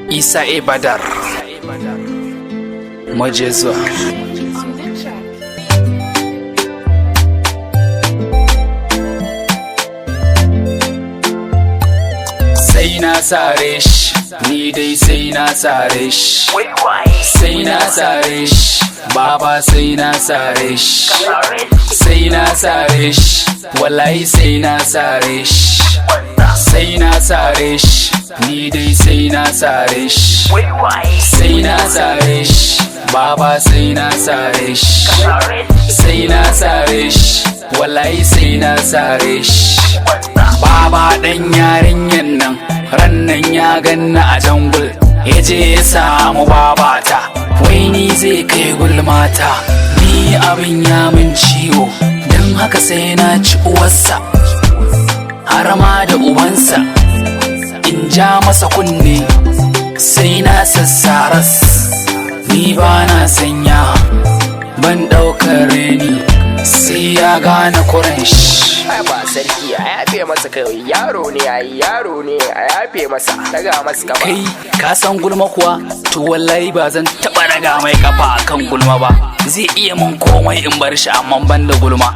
Isa Badar Maje zuwa. Sai na sare shi, ni dai sai na sare shi. Sai na sare shi, baba sai na sare shi. Sai na sare shi, wallahi sai na sare shi. Sai na sare shi, ni dai sai na sare shi. Sai na sare shi, baba sai na sare shi. Sai na sare shi, wallahi sai na sare shi. Baba ɗan yarinyan nan rannan ya ganna a jangul, ya je ya samu babata, wai ni zai kai gulmata. Ni abin ya min ciwo, don haka sai na ci uwarsa har ma da ubansa, in ja masa kunne sai na sassaras. Ni ba na sanya ban ɗaukar reni, sai ya gane kuren shi. Ba sarki a yafe masa kai, yaro ne yayi, yaro ne a yafe masa, daga masa kafa. Kai ka san gulma kuwa? To wallahi ba zan taɓa raga mai kafa akan gulma ba. Zai iya mun komai in bar shi amma ban da gulma.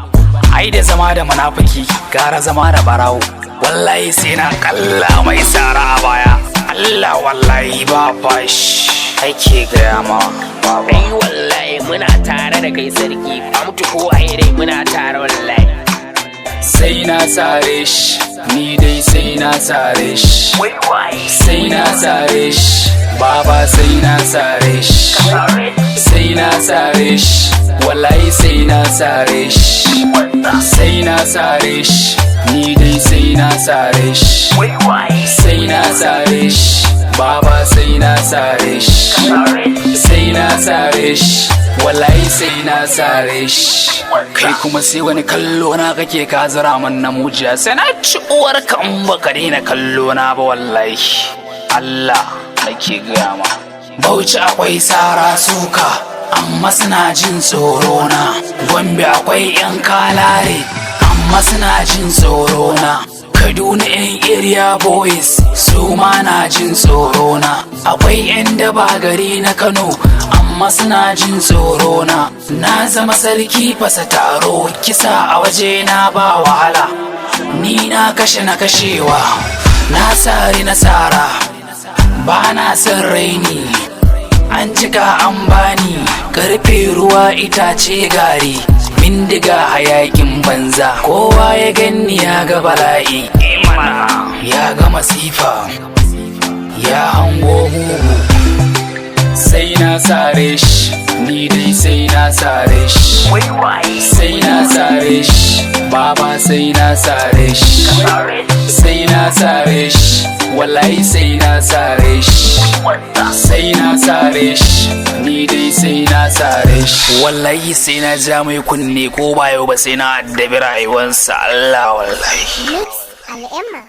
Ai da zama da munafiki gara zama da barawo. Wallahi sai na kalla mai sara a baya. Allah wallahi ba fashi ake gaya ma. Ai wallahi muna tare da kai sarki, a mutu ko ai dai muna tare wallahi. Sai na sare shi, ni dai sai na sare shi. Sai na sare shi, baba sai na sare shi. Sai na sare shi, wallahi sai na sare shi. Sai na sare shi, ni dai sai na sare shi. Sai na sare shi, baba sai na sare shi. Sai na sare shi, wallahi sai na sare shi. Kai kuma sai wani kallo na kake ka zira man na mujiya, sai na ci uwar ka in baka daina kallo na ba wallahi. Allah nake gaya ma. Bauchi akwai sara suka amma suna jin tsoro na. Gombe akwai yan kalare amma suna jin tsoro na. Kaduna yan area boys su ma na jin tsoro na. Akwai yan daba gari na Kano amma suna jin tsoro na. Na zama sarki fasa taro, kisa a waje na ba wahala. Ni na kashe na kashewa, na sari na sara, ba na son raini. An cika an bani karfe ruwa itace gari, bindiga hayakin banza. Kowa ya ganni ya ga bala'i, ya ga masifa, ya hango mugu. Sai na sare shi, ni dai sai na sare shi. Sai na sare shi, baba sai na sare shi. Sai na sare shi, wallahi sai na sare shi. Sai na sare shi, ni dai sai na sare shi. Wallahi sai na ja mai kunne ko ba yau ba sai na addabi rayuwarsa. Allah wallahi. Mix Al'umma.